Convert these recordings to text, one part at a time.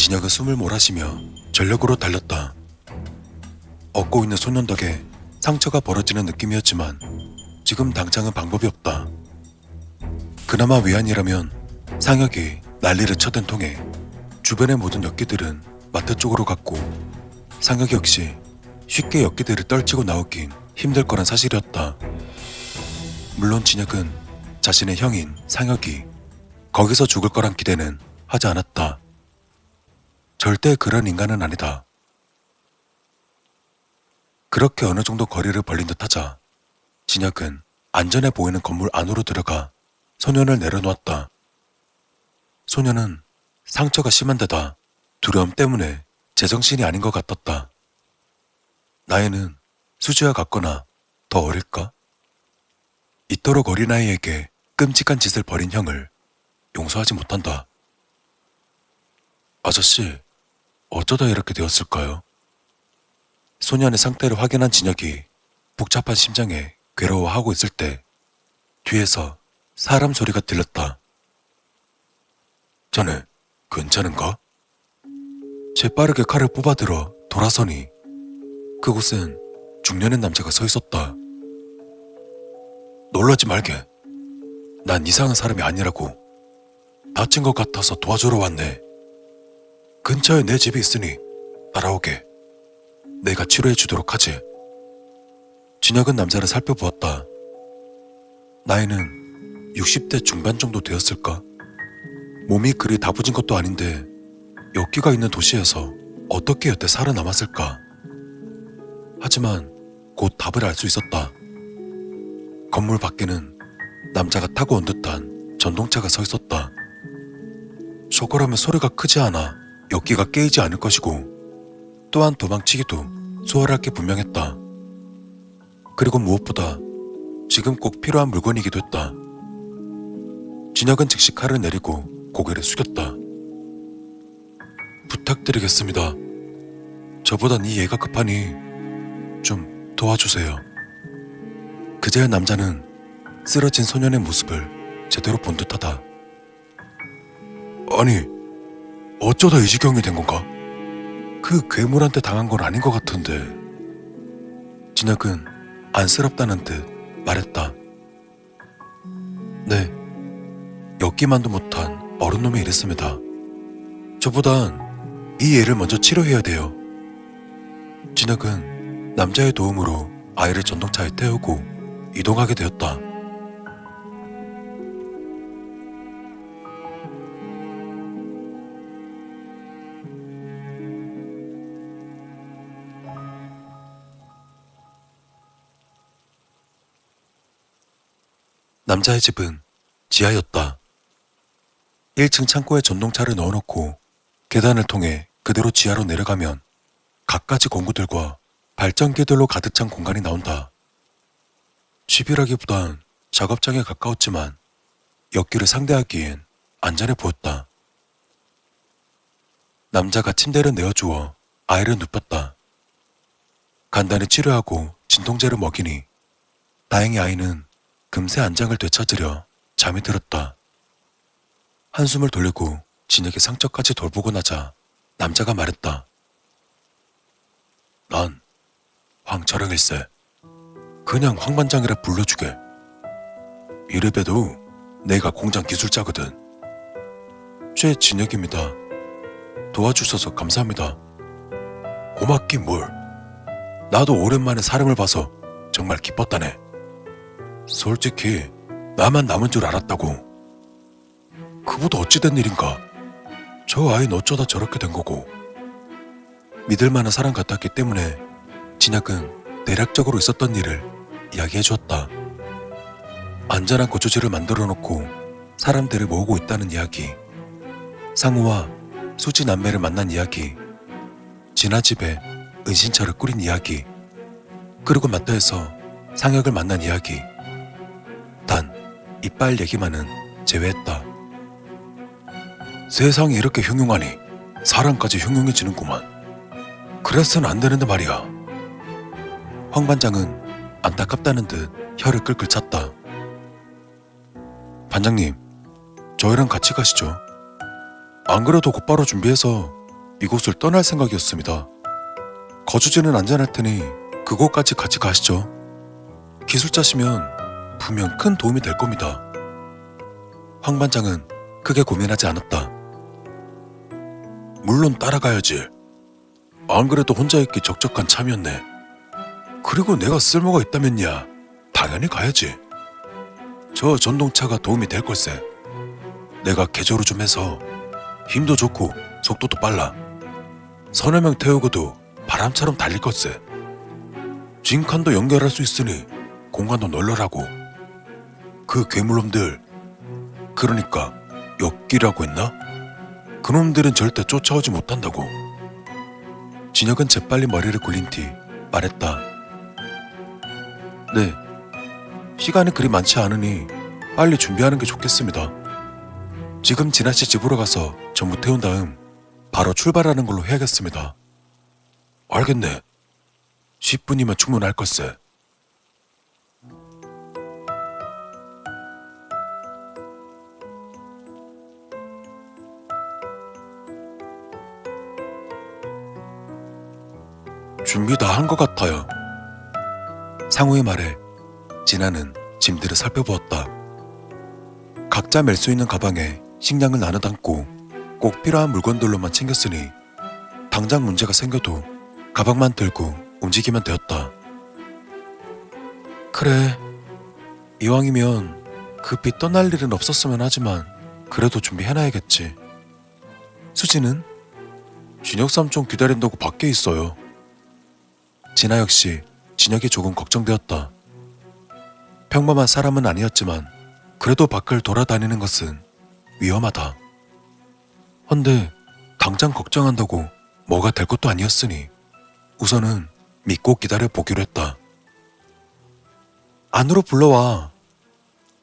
진혁은 숨을 몰아쉬며 전력으로 달렸다. 얻고 있는 소년 덕에 상처가 벌어지는 느낌이었지만 지금 당장은 방법이 없다. 그나마 위안이라면 상혁이 난리를 쳐댄 통에 주변의 모든 엽기들은 마트 쪽으로 갔고 상혁이 역시 쉽게 엽기들을 떨치고 나오긴 힘들 거란 사실이었다. 물론 진혁은 자신의 형인 상혁이 거기서 죽을 거란 기대는 하지 않았다. 절대 그런 인간은 아니다. 그렇게 어느 정도 거리를 벌린 듯 하자 진혁은 안전해 보이는 건물 안으로 들어가 소년을 내려놓았다. 소년은 상처가 심한 데다 두려움 때문에 제정신이 아닌 것 같았다. 나이는 수지와 같거나 더 어릴까? 이토록 어린아이에게 끔찍한 짓을 벌인 형을 용서하지 못한다. 아저씨, 어쩌다 이렇게 되었을까요? 소년의 상태를 확인한 진혁이 복잡한 심장에 괴로워하고 있을 때 뒤에서 사람 소리가 들렸다. 자네, 괜찮은가? 재빠르게 칼을 뽑아들어 돌아서니 그곳엔 중년의 남자가 서 있었다. 놀라지 말게. 난 이상한 사람이 아니라고. 다친 것 같아서 도와주러 왔네. 근처에 내 집이 있으니 따라오게. 내가 치료해 주도록 하지. 진혁은 남자를 살펴보았다. 나이는 60대 중반 정도 되었을까? 몸이 그리 다부진 것도 아닌데 엽기가 있는 도시에서 어떻게 여태 살아남았을까? 하지만 곧 답을 알 수 있었다. 건물 밖에는 남자가 타고 온 듯한 전동차가 서 있었다. 저거라면 소리가 크지 않아 엽기가 깨이지 않을 것이고 또한 도망치기도 수월할 게 분명했다. 그리고 무엇보다 지금 꼭 필요한 물건이기도 했다. 진혁은 즉시 칼을 내리고 고개를 숙였다. 부탁드리겠습니다. 저보단 이 얘가 급하니 좀 도와주세요. 그제야 남자는 쓰러진 소년의 모습을 제대로 본 듯하다. 아니, 어쩌다 이 지경이 된 건가? 그 괴물한테 당한 건 아닌 것 같은데. 진혁은 안쓰럽다는 듯 말했다. 네, 엮기만도 못한 어른놈이 이랬습니다. 저보단 이 애를 먼저 치료해야 돼요. 진혁은 남자의 도움으로 아이를 전동차에 태우고 이동하게 되었다. 남자의 집은 지하였다. 1층 창고에 전동차를 넣어놓고 계단을 통해 그대로 지하로 내려가면 갖가지 공구들과 발전기들로 가득 찬 공간이 나온다. 집이라기보단 작업장에 가까웠지만 엽기를 상대하기엔 안전해 보였다. 남자가 침대를 내어주어 아이를 눕혔다. 간단히 치료하고 진통제를 먹이니 다행히 아이는 금세 안장을 되찾으려 잠이 들었다. 한숨을 돌리고 진혁의 상처까지 돌보고 나자 남자가 말했다. 난 황철영일세. 그냥 황반장이라 불러주게. 이래봬도 내가 공장 기술자거든. 최진혁입니다. 도와주셔서 감사합니다. 고맙긴 뭘. 나도 오랜만에 사람을 봐서 정말 기뻤다네. 솔직히 나만 남은 줄 알았다고. 그보다 어찌된 일인가. 저 아이는 어쩌다 저렇게 된 거고. 믿을 만한 사람 같았기 때문에 진혁은 대략적으로 있었던 일을 이야기해 주었다. 안전한 거주지를 만들어 놓고 사람들을 모으고 있다는 이야기, 상우와 수지 남매를 만난 이야기, 진아 집에 은신처를 꾸린 이야기, 그리고 마트에서 상혁을 만난 이야기. 단 이빨 얘기만은 제외했다. 세상이 이렇게 흉흉하니 사람까지 흉흉해지는구만. 그래서는 안 되는데 말이야. 황 반장은 안타깝다는 듯 혀를 끌끌 찼다. 반장님, 저희랑 같이 가시죠. 안 그래도 곧바로 준비해서 이곳을 떠날 생각이었습니다. 거주지는 안전할 테니 그곳까지 같이 가시죠. 기술자시면 분명 큰 도움이 될 겁니다. 황 반장은 크게 고민하지 않았다. 물론 따라가야지. 안 그래도 혼자 있기 적적한 참이었네. 그리고 내가 쓸모가 있다면야 당연히 가야지. 저 전동차가 도움이 될 걸세. 내가 개조를 좀 해서 힘도 좋고 속도도 빨라. 서너 명 태우고도 바람처럼 달릴 걸세. 징칸도 연결할 수 있으니 공간도 널널하고. 그 괴물놈들, 그러니까 역기라고 했나? 그놈들은 절대 쫓아오지 못한다고. 진혁은 재빨리 머리를 굴린 뒤 말했다. 네, 시간이 그리 많지 않으니 빨리 준비하는 게 좋겠습니다. 지금 진아씨 집으로 가서 전부 태운 다음 바로 출발하는 걸로 해야겠습니다. 알겠네. 10분이면 충분할 걸세. 준비 다 한 것 같아요. 상우의 말에 진아는 짐들을 살펴보았다. 각자 멜 수 있는 가방에 식량을 나눠 담고 꼭 필요한 물건들로만 챙겼으니 당장 문제가 생겨도 가방만 들고 움직이면 되었다. 그래, 이왕이면 급히 떠날 일은 없었으면 하지만 그래도 준비해놔야겠지. 수지는 진혁 삼촌 기다린다고 밖에 있어요. 진아 역시 진혁이 조금 걱정되었다. 평범한 사람은 아니었지만 그래도 밖을 돌아다니는 것은 위험하다. 헌데 당장 걱정한다고 뭐가 될 것도 아니었으니 우선은 믿고 기다려 보기로 했다. 안으로 불러와.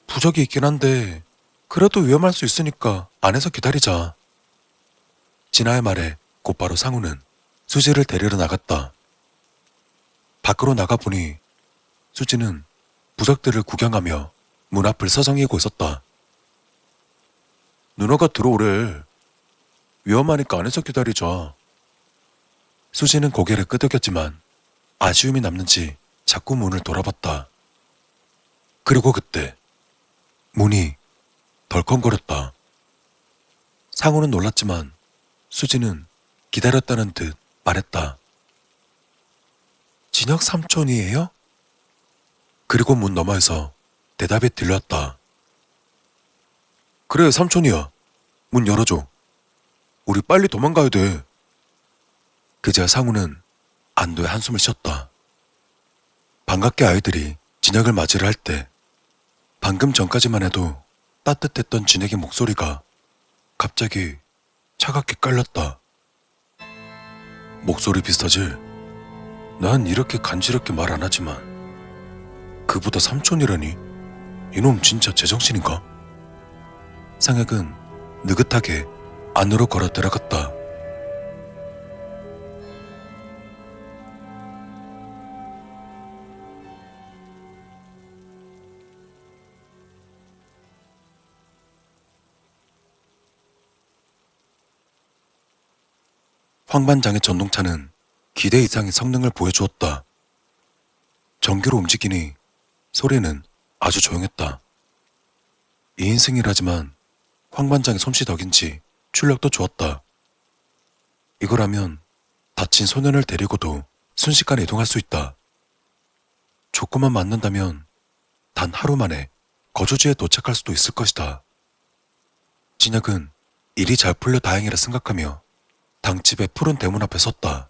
부적이 있긴 한데 그래도 위험할 수 있으니까 안에서 기다리자. 진아의 말에 곧바로 상우는 수지를 데리러 나갔다. 밖으로 나가보니 수지는 부적들을 구경하며 문 앞을 서성이고 있었다. 누나가 들어오래. 위험하니까 안에서 기다리자. 수지는 고개를 끄덕였지만 아쉬움이 남는지 자꾸 문을 돌아봤다. 그리고 그때 문이 덜컹거렸다. 상우는 놀랐지만 수지는 기다렸다는 듯 말했다. 진혁 삼촌이에요? 그리고 문 너머에서 대답이 들려왔다. 그래, 삼촌이야. 문 열어줘. 우리 빨리 도망가야 돼. 그제야 상우는 안도의 한숨을 쉬었다. 반갑게 아이들이 진혁을 맞이를 할 때 방금 전까지만 해도 따뜻했던 진혁의 목소리가 갑자기 차갑게 깔렸다. 목소리 비슷하지? 난 이렇게 간지럽게 말 안 하지만 그보다 삼촌이라니? 이놈 진짜 제정신인가? 상혁은 느긋하게 안으로 걸어 들어갔다. 황 반장의 전동차는 기대 이상의 성능을 보여주었다. 전기로 움직이니 소리는 아주 조용했다. 2인승이라지만 황 반장의 솜씨 덕인지 출력도 좋았다. 이거라면 다친 소년을 데리고도 순식간에 이동할 수 있다. 조건만 맞는다면 단 하루 만에 거주지에 도착할 수도 있을 것이다. 진혁은 일이 잘 풀려 다행이라 생각하며 당집의 푸른 대문 앞에 섰다.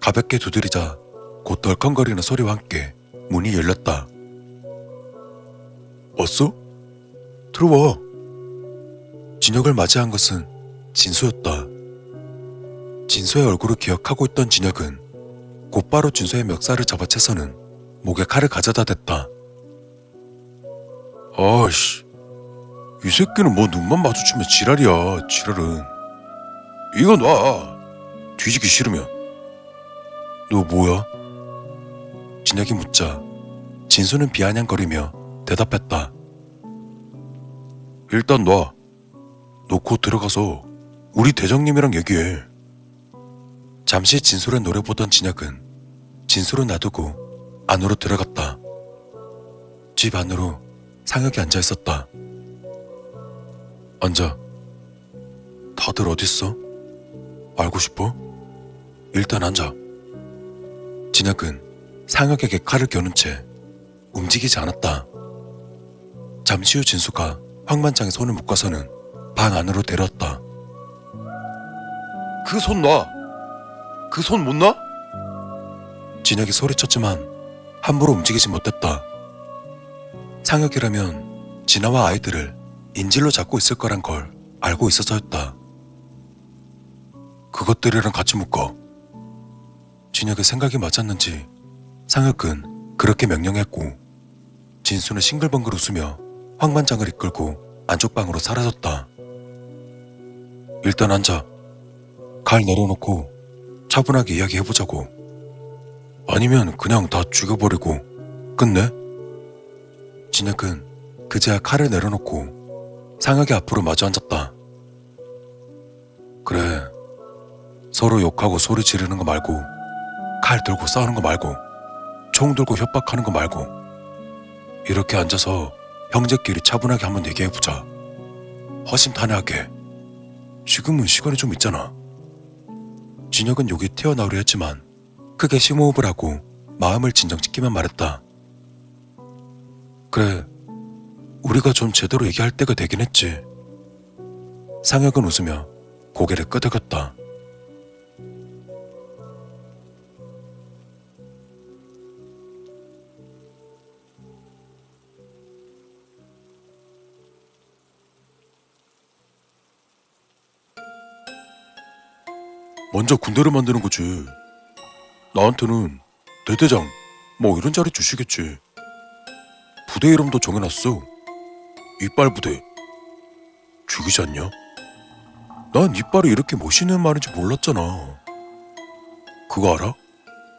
가볍게 두드리자 곧 덜컹거리는 소리와 함께 문이 열렸다. 왔어? 들어와. 진혁을 맞이한 것은 진수였다. 진수의 얼굴을 기억하고 있던 진혁은 곧바로 진수의 멱살을 잡아채서는 목에 칼을 가져다 댔다. 아이씨, 이 새끼는 뭐 눈만 마주치면 지랄이야. 지랄은. 이거 놔. 뒤지기 싫으면. 너 뭐야? 진혁이 묻자 진수는 비아냥거리며 대답했다. 일단 놔. 놓고 들어가서 우리 대장님이랑 얘기해. 잠시 진솔의 노래 보던 진혁은 진솔을 놔두고 안으로 들어갔다. 집 안으로 상혁이 앉아 있었다. 앉아. 다들 어딨어? 알고 싶어? 일단 앉아. 진혁은 상혁에게 칼을 겨눈 채 움직이지 않았다. 잠시 후 진수가 황반장의 손을 묶어서는 방 안으로 데려왔다. 그 손 놔! 그 손 못 놔? 진혁이 소리쳤지만 함부로 움직이지 못했다. 상혁이라면 진아와 아이들을 인질로 잡고 있을 거란 걸 알고 있어서였다. 그것들이랑 같이 묶어. 진혁의 생각이 맞았는지 상혁은 그렇게 명령했고 진수는 싱글벙글 웃으며 황반장을 이끌고 안쪽 방으로 사라졌다. 일단 앉아. 칼 내려놓고 차분하게 이야기해보자고. 아니면 그냥 다 죽여버리고 끝내? 진혁은 그제야 칼을 내려놓고 상혁이 앞으로 마주 앉았다. 그래, 서로 욕하고 소리 지르는 거 말고, 칼 들고 싸우는 거 말고, 총 들고 협박하는 거 말고, 이렇게 앉아서 형제끼리 차분하게 한번 얘기해보자. 허심탄회하게. 지금은 시간이 좀 있잖아. 진혁은 욕이 튀어나오려 했지만 크게 심호흡을 하고 마음을 진정시키며 말했다. 그래, 우리가 좀 제대로 얘기할 때가 되긴 했지. 상혁은 웃으며 고개를 끄덕였다. 먼저 군대를 만드는 거지. 나한테는 대대장 뭐 이런 자리 주시겠지. 부대 이름도 정해놨어. 이빨 부대. 죽이지 않냐? 난 이빨이 이렇게 멋있는 말인지 몰랐잖아. 그거 알아?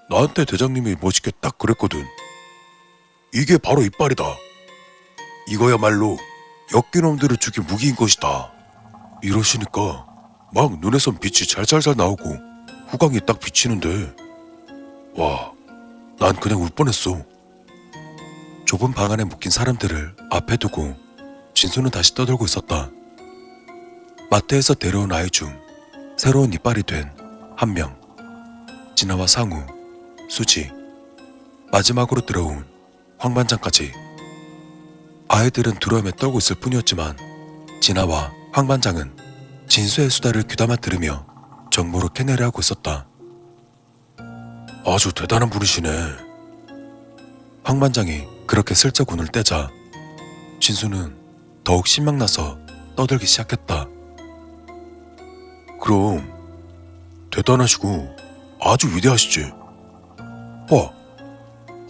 나한테 대장님이 멋있게 딱 그랬거든. 이게 바로 이빨이다. 이거야말로 역기놈들을 죽인 무기인 것이다. 이러시니까 막 눈에선 빛이 잘잘잘 나오고 후광이 딱 비치는데 와, 난 그냥 울 뻔했어. 좁은 방 안에 묶인 사람들을 앞에 두고 진수는 다시 떠들고 있었다. 마트에서 데려온 아이 중 새로운 이빨이 된 한 명, 진아와 상우, 수지, 마지막으로 들어온 황반장까지. 아이들은 두려움에 떨고 있을 뿐이었지만 진아와 황반장은 진수의 수다를 귀담아 들으며 정보를 캐내려 하고 있었다. 아주 대단한 분이시네. 황반장이 그렇게 슬쩍 운을 떼자 진수는 더욱 신명나서 떠들기 시작했다. 그럼 대단하시고 아주 위대하시지. 봐,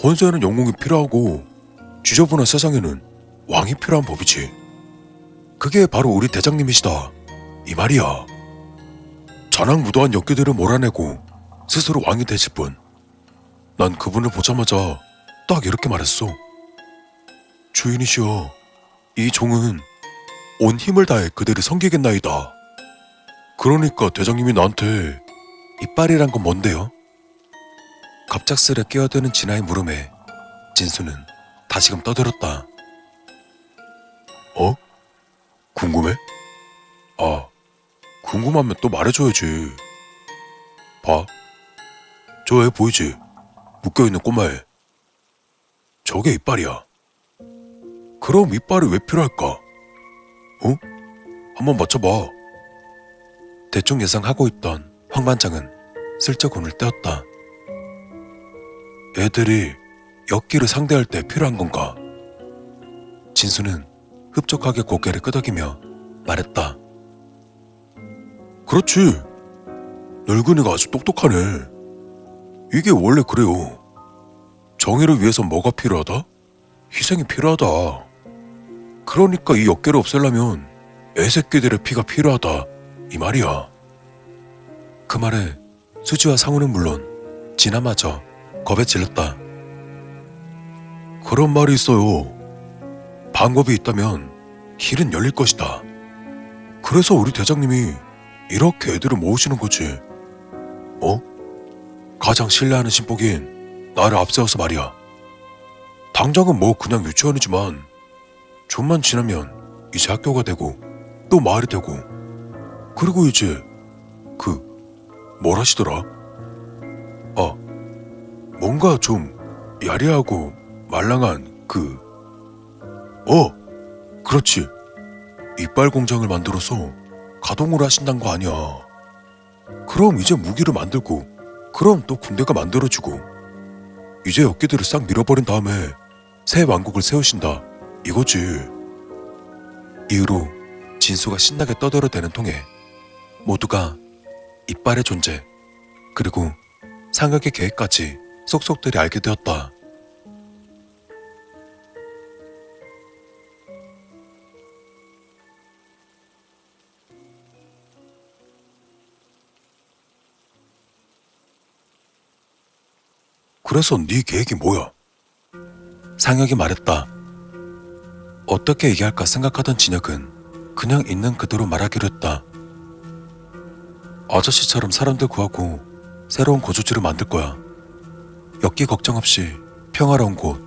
헌세에는 영웅이 필요하고 지저분한 세상에는 왕이 필요한 법이지. 그게 바로 우리 대장님이시다 이 말이야. 잔악무도한 역기들을 몰아내고 스스로 왕이 되실 분. 난 그분을 보자마자 딱 이렇게 말했어. 주인이시여, 이 종은 온 힘을 다해 그대를 섬기겠나이다. 그러니까 대장님이 나한테 이빨이란 건 뭔데요? 갑작스레 끼어드는 진아의 물음에 진수는 다시금 떠들었다. 어? 궁금해? 아, 궁금하면 또 말해줘야지. 봐, 저 애 보이지? 묶여있는 꼬마애. 저게 이빨이야. 그럼 이빨이 왜 필요할까? 어? 한번 맞춰봐. 대충 예상하고 있던 황반장은 슬쩍 운을 떼었다. 애들이 역기를 상대할 때 필요한 건가? 진수는 흡족하게 고개를 끄덕이며 말했다. 그렇지. 늙은이가 아주 똑똑하네. 이게 원래 그래요. 정의를 위해서 뭐가 필요하다? 희생이 필요하다. 그러니까 이 역계를 없애려면 애새끼들의 피가 필요하다 이 말이야. 그 말에 수지와 상우는 물론 진아마저 겁에 질렸다. 그런 말이 있어요. 방법이 있다면 길은 열릴 것이다. 그래서 우리 대장님이 이렇게 애들을 모으시는 거지. 어? 가장 신뢰하는 신복인 나를 앞세워서 말이야. 당장은 뭐 그냥 유치원이지만 좀만 지나면 이제 학교가 되고 또 마을이 되고, 그리고 이제 뭘 하시더라? 아, 뭔가 좀 야리하고 말랑한 그렇지. 이빨 공장을 만들어서 가동을 하신다는 거 아니야. 그럼 이제 무기를 만들고, 그럼 또 군대가 만들어지고, 이제 엽기들을 싹 밀어버린 다음에 새 왕국을 세우신다 이거지. 이후로 진수가 신나게 떠들어대는 통에 모두가 이빨의 존재, 그리고 상혁의 계획까지 속속들이 알게 되었다. 그래서 네 계획이 뭐야? 상혁이 말했다. 어떻게 얘기할까 생각하던 진혁은 그냥 있는 그대로 말하기로 했다. 아저씨처럼 사람들 구하고 새로운 거주지를 만들 거야. 엽기 걱정 없이 평화로운 곳,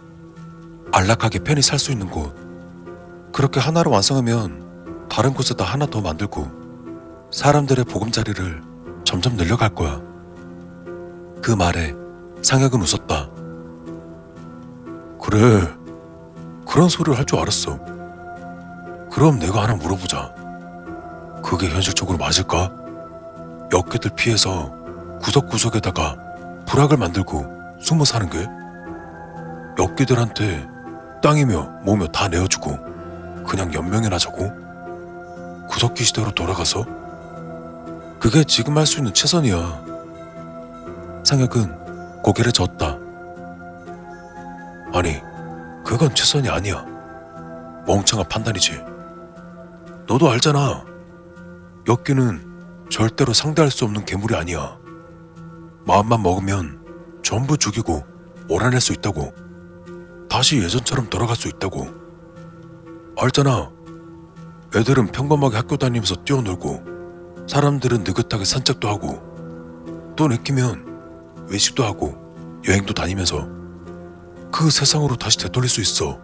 안락하게 편히 살 수 있는 곳. 그렇게 하나를 완성하면 다른 곳에다 하나 더 만들고 사람들의 보금자리를 점점 늘려갈 거야. 그 말에 상혁은 웃었다. 그래, 그런 소리를 할 줄 알았어. 그럼 내가 하나 물어보자. 그게 현실적으로 맞을까? 엽기들 피해서 구석구석에다가 부락을 만들고 숨어 사는 게? 엽기들한테 땅이며 뭐며 다 내어주고 그냥 연명이나 자고? 구석기 시대로 돌아가서? 그게 지금 할 수 있는 최선이야. 상혁은 고개를 저었다. 아니, 그건 최선이 아니야. 멍청한 판단이지. 너도 알잖아. 엽기는 절대로 상대할 수 없는 괴물이 아니야. 마음만 먹으면 전부 죽이고 몰아낼 수 있다고. 다시 예전처럼 돌아갈 수 있다고. 알잖아. 애들은 평범하게 학교 다니면서 뛰어놀고 사람들은 느긋하게 산책도 하고 또 내키면 외식도 하고 여행도 다니면서 그 세상으로 다시 되돌릴 수 있어.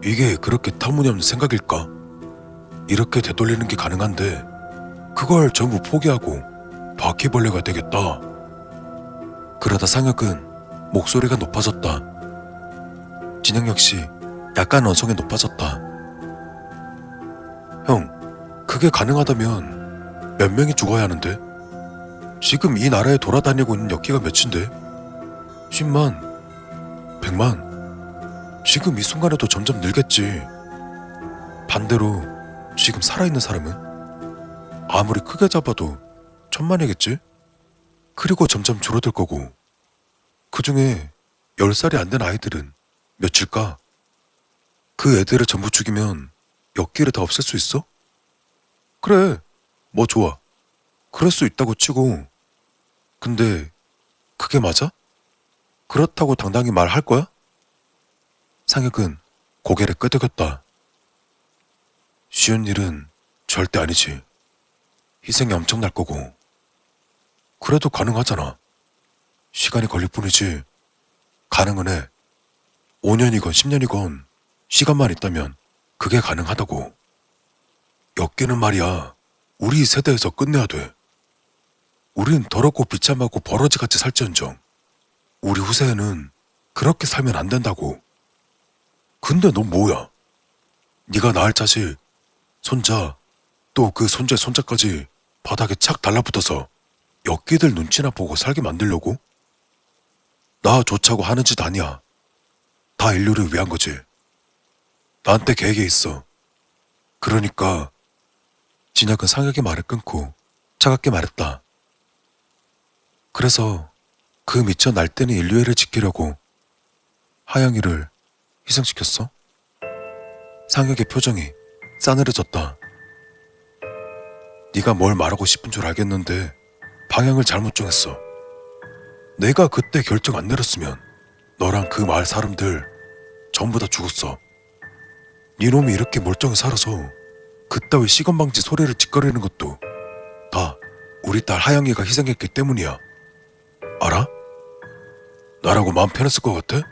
이게 그렇게 터무니없는 생각일까? 이렇게 되돌리는 게 가능한데 그걸 전부 포기하고 바퀴벌레가 되겠다. 그러다 상혁은 목소리가 높아졌다. 진영 역시 약간 언성이 높아졌다. 형, 그게 가능하다면 몇 명이 죽어야 하는데? 지금 이 나라에 돌아다니고 있는 엽기가 몇인데? 10만? 100만? 지금 이 순간에도 점점 늘겠지. 반대로 지금 살아있는 사람은? 아무리 크게 잡아도 1000만이겠지? 그리고 점점 줄어들 거고, 그 중에 10살이 안 된 아이들은 몇일까? 그 애들을 전부 죽이면 엽기를 다 없앨 수 있어? 그래, 뭐 좋아. 그럴 수 있다고 치고, 근데 그게 맞아? 그렇다고 당당히 말할 거야? 상혁은 고개를 끄덕였다. 쉬운 일은 절대 아니지. 희생이 엄청날 거고. 그래도 가능하잖아. 시간이 걸릴 뿐이지. 가능은 해. 5년이건 10년이건 시간만 있다면 그게 가능하다고. 엽기는 말이야, 우리 세대에서 끝내야 돼. 우린 더럽고 비참하고 버러지같이 살지언정 우리 후세에는 그렇게 살면 안 된다고. 근데 넌 뭐야? 네가 낳을 자식, 손자, 또 그 손자의 손자까지 바닥에 착 달라붙어서 엽기들 눈치나 보고 살게 만들려고? 나 좋자고 하는 짓 아니야. 다 인류를 위한 거지. 나한테 계획이 있어. 그러니까. 진혁은 상혁의 말을 끊고 차갑게 말했다. 그래서 그 미쳐 날뛰는 인류애를 지키려고 하영이를 희생시켰어? 상혁의 표정이 싸늘해졌다. 네가 뭘 말하고 싶은 줄 알겠는데 방향을 잘못 정했어. 내가 그때 결정 안 내렸으면 너랑 그 마을 사람들 전부 다 죽었어. 네 놈이 이렇게 멀쩡히 살아서 그따위 시건방지 소리를 짓거리는 것도 다 우리 딸 하영이가 희생했기 때문이야. 알아? 나라고 마음 편했을 것 같아?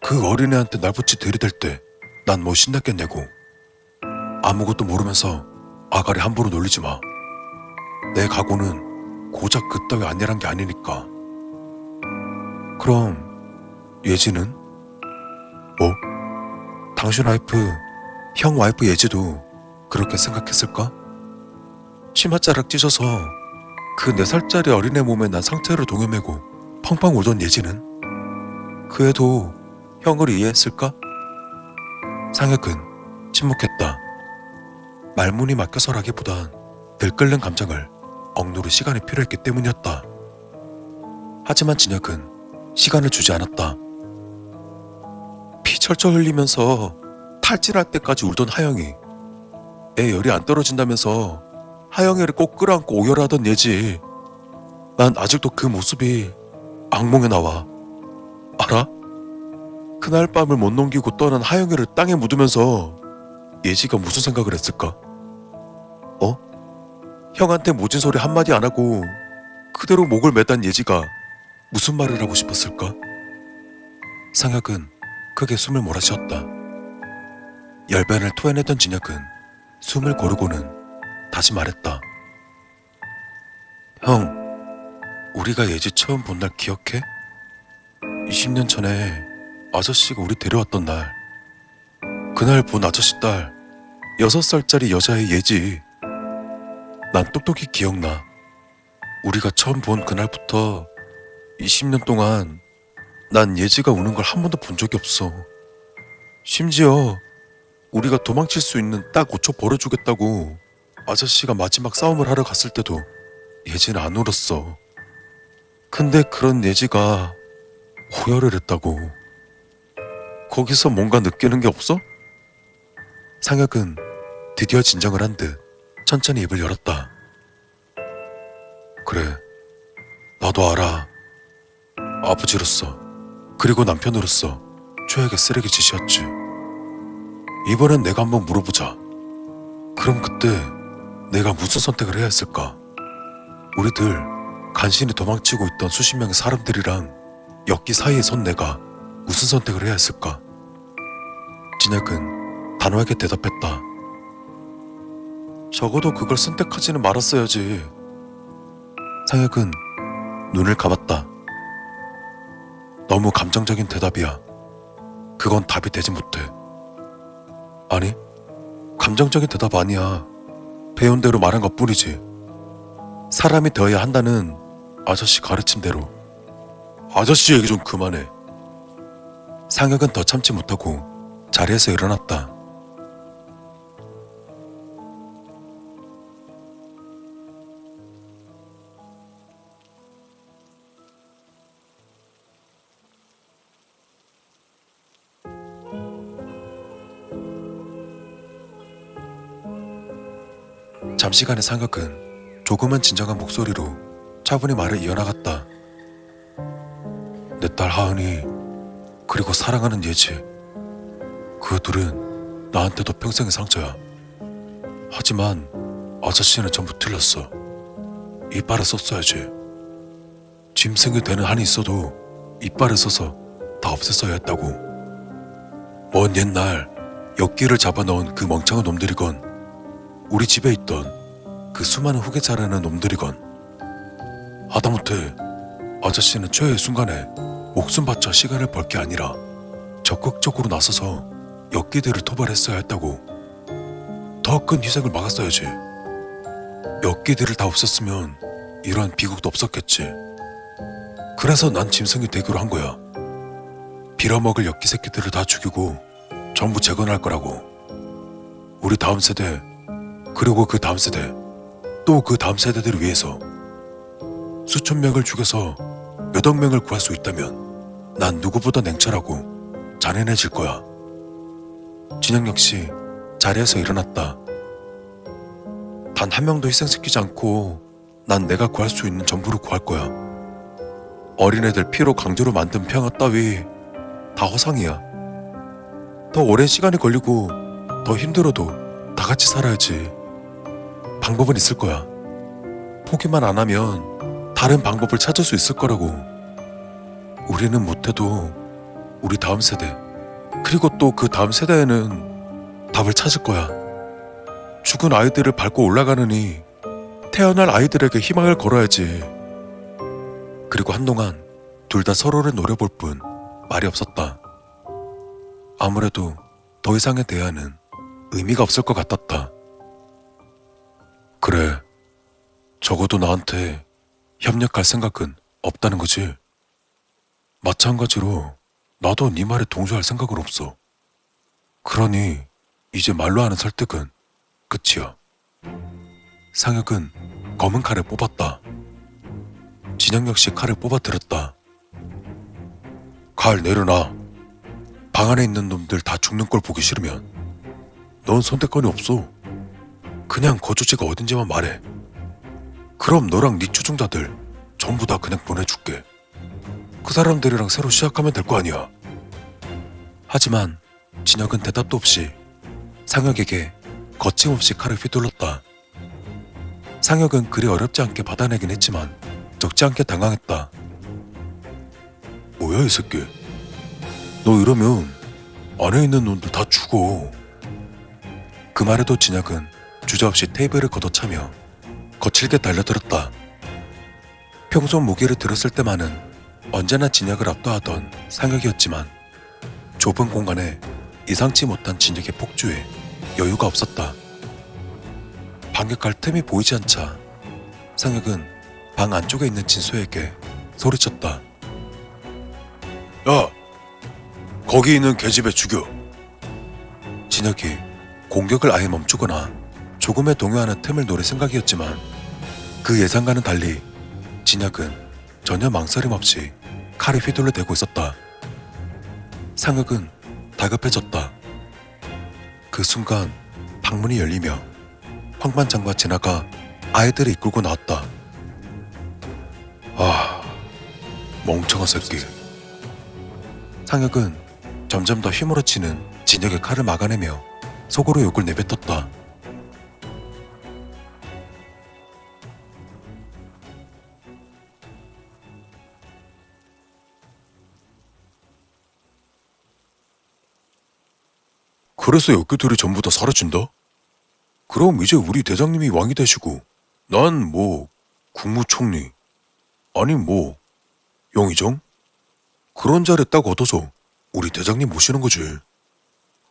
그 어린애한테 날붙이 들이댈 때 난 뭐 신났겠냐고. 아무것도 모르면서 아가리 함부로 놀리지 마. 내 각오는 고작 그따위 아니란 게 아니니까. 그럼 예지는? 뭐? 당신 와이프, 형 와이프 예지도 그렇게 생각했을까? 치맛자락 찢어서 그 4살짜리 어린애 몸에 난 상처를 동여매고 펑펑 울던 예지는? 그 애도 형을 이해했을까? 상혁은 침묵했다. 말문이 막혀서라기보단 들끓는 감정을 억누를 시간이 필요했기 때문이었다. 하지만 진혁은 시간을 주지 않았다. 피 철철 흘리면서 탈진할 때까지 울던 하영이, 애 열이 안 떨어진다면서 하영이를 꼭 끌어안고 오열하던 예지. 난 아직도 그 모습이 악몽에 나와. 알아? 그날 밤을 못 넘기고 떠난 하영이를 땅에 묻으면서 예지가 무슨 생각을 했을까? 형한테 모진 소리 한마디 안 하고 그대로 목을 매단 예지가 무슨 말을 하고 싶었을까? 상혁은 크게 숨을 몰아쉬었다. 열변을 토해내던 진혁은 숨을 고르고는 다시 말했다. 형, 우리가 예지 처음 본 날 기억해? 20년 전에 아저씨가 우리 데려왔던 날. 그날 본 아저씨 딸 6살짜리 여자의 예지. 난 똑똑히 기억나. 우리가 처음 본 그날부터 20년 동안 난 예지가 우는 걸 한 번도 본 적이 없어. 심지어 우리가 도망칠 수 있는 딱 5초 벌어주겠다고 아저씨가 마지막 싸움을 하러 갔을 때도 예지는 안 울었어. 근데 그런 예지가 오열을 했다고. 거기서 뭔가 느끼는 게 없어? 상혁은 드디어 진정을 한 듯 천천히 입을 열었다. 그래, 나도 알아. 아버지로서, 그리고 남편으로서 최악의 쓰레기 짓이었지. 이번엔 내가 한번 물어보자. 그럼 그때 내가 무슨 선택을 해야 했을까? 우리들 간신히 도망치고 있던 수십 명의 사람들이랑 엮기 사이에 선 내가 무슨 선택을 해야 했을까? 진혁은 단호하게 대답했다. 적어도 그걸 선택하지는 말았어야지. 상혁은 눈을 감았다. 너무 감정적인 대답이야. 그건 답이 되지 못해. 아니, 감정적인 대답 아니야. 배운 대로 말한 것뿐이지. 사람이 되어야 한다는 아저씨 가르침대로. 아저씨 얘기 좀 그만해. 상혁은 더 참지 못하고 자리에서 일어났다. 잠시간의 상혁은 조금은 진정한 목소리로 차분히 말을 이어나갔다. 내 딸 하은이, 그리고 사랑하는 예지, 그 둘은 나한테도 평생의 상처야. 하지만 아저씨는 전부 틀렸어. 이빨을 썼어야지. 짐승이 되는 한이 있어도 이빨을 써서 다 없앴어야 했다고. 먼 옛날 엿기를 잡아넣은 그 멍청한 놈들이건 우리 집에 있던 그 수많은 후계자라는 놈들이건, 하다못해 아저씨는 최후의 순간에 목숨 바쳐 시간을 벌 게 아니라 적극적으로 나서서 엿기들을 토벌했어야 했다고. 더 큰 희생을 막았어야지. 엿기들을 다 없었으면 이런 비극도 없었겠지. 그래서 난 짐승이 되기로 한 거야. 빌어먹을 엿기 새끼들을 다 죽이고 전부 재건할 거라고. 우리 다음 세대, 그리고 그 다음 세대, 또 그 다음 세대들을 위해서. 수천 명을 죽여서 몇억 명을 구할 수 있다면 난 누구보다 냉철하고 잔인해질 거야. 진영 역시 자리에서 일어났다. 단 한 명도 희생시키지 않고 난 내가 구할 수 있는 전부를 구할 거야. 어린애들 피로 강제로 만든 평화 따위 다 허상이야. 더 오랜 시간이 걸리고 더 힘들어도 다 다 같이 살아야지. 방법은 있을 거야. 포기만 안 하면 다른 방법을 찾을 수 있을 거라고. 우리는 못해도 우리 다음 세대, 그리고 또 그 다음 세대에는 답을 찾을 거야. 죽은 아이들을 밟고 올라가느니 태어날 아이들에게 희망을 걸어야지. 그리고 한동안 둘 다 서로를 노려볼 뿐 말이 없었다. 아무래도 더 이상의 대화는 의미가 없을 것 같았다. 그래, 적어도 나한테 협력할 생각은 없다는 거지? 마찬가지로 나도 네 말에 동조할 생각은 없어. 그러니 이제 말로 하는 설득은 끝이야. 상혁은 검은 칼을 뽑았다. 진영 역시 칼을 뽑아들었다. 칼 내려놔. 방 안에 있는 놈들 다 죽는 걸 보기 싫으면 넌 선택권이 없어. 그냥 거주지가 어딘지만 말해. 그럼 너랑 네 추종자들 전부 다 그냥 보내줄게. 그 사람들이랑 새로 시작하면 될 거 아니야. 하지만 진혁은 대답도 없이 상혁에게 거침없이 칼을 휘둘렀다. 상혁은 그리 어렵지 않게 받아내긴 했지만 적지 않게 당황했다. 뭐야 이 새끼. 너 이러면 안에 있는 놈들 다 죽어. 그 말에도 진혁은 주저없이 테이블을 걷어차며 거칠게 달려들었다. 평소 무기를 들었을 때만은 언제나 진혁을 압도하던 상혁이었지만 좁은 공간에 예상치 못한 진혁의 폭주에 여유가 없었다. 반격할 틈이 보이지 않자 상혁은 방 안쪽에 있는 진소에게 소리쳤다. 야! 거기 있는 계집애 죽여. 진혁이 공격을 아예 멈추거나 조금의 동요하는 틈을 노릴 생각이었지만 그 예상과는 달리 진혁은 전혀 망설임 없이 칼을 휘둘러 대고 있었다. 상혁은 다급해졌다. 그 순간 방문이 열리며 황반장과 진아가 아이들을 이끌고 나왔다. 아, 멍청한 새끼. 상혁은 점점 더 휘몰아치는 진혁의 칼을 막아내며 속으로 욕을 내뱉었다. 그래서 여기들이 전부 다 사라진다? 그럼 이제 우리 대장님이 왕이 되시고 난 뭐 국무총리 아니 뭐 영의정? 그런 자리 딱 얻어서 우리 대장님 모시는 거지.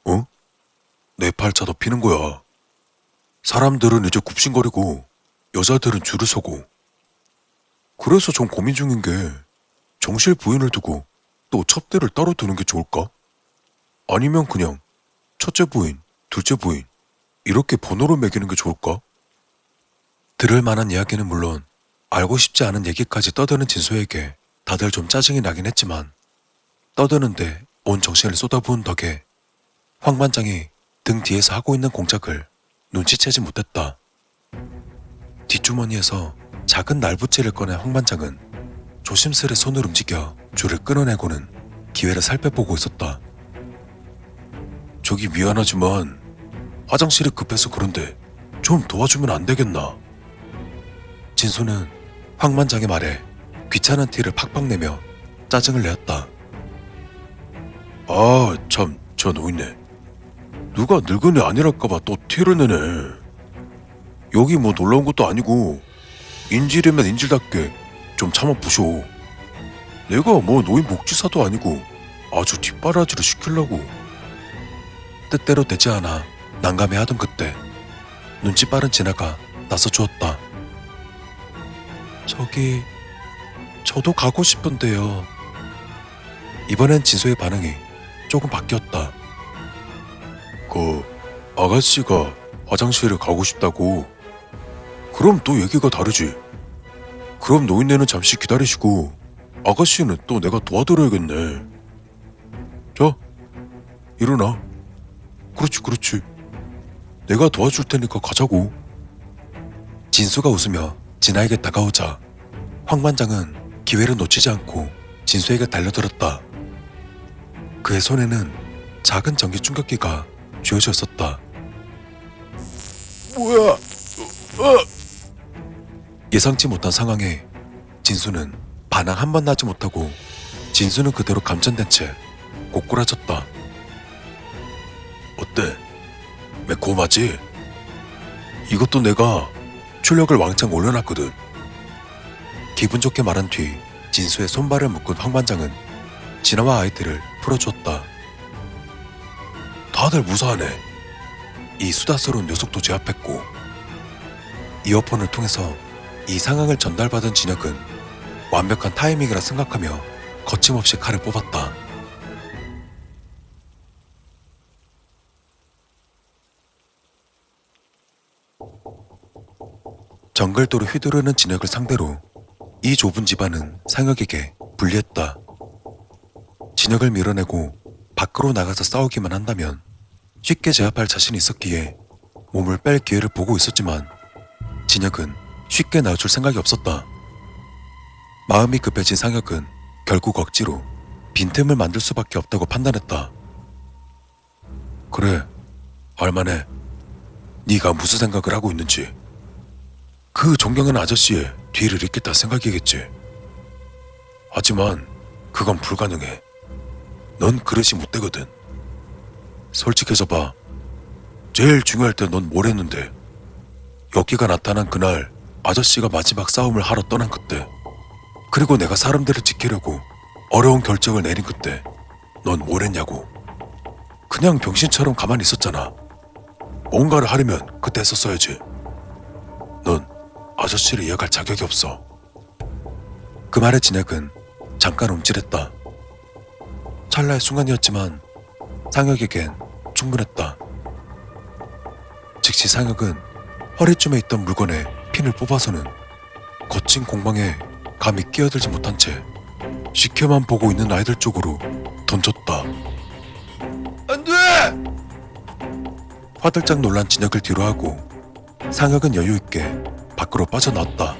어? 내 팔자 더 피는 거야. 사람들은 이제 굽신거리고 여자들은 줄을 서고. 그래서 좀 고민 중인 게 정실 부인을 두고 또 첩대를 따로 두는 게 좋을까? 아니면 그냥 첫째 부인, 둘째 부인 이렇게 번호를 매기는 게 좋을까? 들을 만한 이야기는 물론 알고 싶지 않은 얘기까지 떠드는 진소에게 다들 좀 짜증이 나긴 했지만 떠드는데 온 정신을 쏟아부은 덕에 황 반장이 등 뒤에서 하고 있는 공작을 눈치채지 못했다. 뒷주머니에서 작은 날붙이를 꺼낸 황 반장은 조심스레 손을 움직여 줄을 끊어내고는 기회를 살펴보고 있었다. 저기 미안하지만 화장실이 급해서 그런데 좀 도와주면 안 되겠나? 진수는 황 반장의 말에 귀찮은 티를 팍팍 내며 짜증을 내었다. 아, 참, 저 노인네. 누가 늙은이 아니랄까봐 또 티를 내네. 여기 뭐 놀러온 것도 아니고 인질이면 인질답게 좀 참아보쇼. 내가 뭐 노인 복지사도 아니고 아주 뒷바라지를 시키려고. 뜻대로 되지 않아 난감해하던 그때 눈치 빠른 진아가 나서주었다. 저도 가고 싶은데요. 이번엔 진소의 반응이 조금 바뀌었다. 그 아가씨가 화장실에 가고 싶다고? 그럼 또 얘기가 다르지. 그럼 노인네는 잠시 기다리시고 아가씨는 또 내가 도와드려야겠네. 자, 일어나. 그렇지. 내가 도와줄 테니까 가자고. 진수가 웃으며 진아에게 다가오자 황 반장은 기회를 놓치지 않고 진수에게 달려들었다. 그의 손에는 작은 전기 충격기가 쥐어져 있었다. 뭐야? 예상치 못한 상황에 진수는 반항 한 번 나지 못하고 진수는 그대로 감전된 채 고꾸라졌다. 어때? 매콤하지? 이것도 내가 출력을 왕창 올려놨거든. 기분 좋게 말한 뒤 진수의 손발을 묶은 황 반장은 진아와 아이들을 풀어주었다. 다들 무사하네. 이 수다스러운 녀석도 제압했고. 이어폰을 통해서 이 상황을 전달받은 진혁은 완벽한 타이밍이라 생각하며 거침없이 칼을 뽑았다. 정글도로 휘두르는 진혁을 상대로 이 좁은 집안은 상혁에게 불리했다. 진혁을 밀어내고 밖으로 나가서 싸우기만 한다면 쉽게 제압할 자신이 있었기에 몸을 뺄 기회를 보고 있었지만 진혁은 쉽게 놔줄 생각이 없었다. 마음이 급해진 상혁은 결국 억지로 빈틈을 만들 수밖에 없다고 판단했다. 그래, 알만해. 네가 무슨 생각을 하고 있는지. 그 존경하는 아저씨의 뒤를 잇겠다 생각이겠지. 하지만 그건 불가능해. 넌 그릇이 못 되거든. 솔직해져봐. 제일 중요할 때 넌 뭘 했는데? 여기가 나타난 그날 아저씨가 마지막 싸움을 하러 떠난 그때, 그리고 내가 사람들을 지키려고 어려운 결정을 내린 그때 넌 뭘 했냐고. 그냥 병신처럼 가만히 있었잖아. 뭔가를 하려면 그때 했었어야지. 넌 아저씨를 이해할 자격이 없어. 그 말에 진혁은 잠깐 움찔했다. 찰나의 순간이었지만 상혁에겐 충분했다. 즉시 상혁은 허리쯤에 있던 물건에 핀을 뽑아서는 거친 공방에 감히 끼어들지 못한 채 지켜만 보고 있는 아이들 쪽으로 던졌다. 안 돼! 화들짝 놀란 진혁을 뒤로하고 상혁은 여유있게 밖으로 빠져나왔다.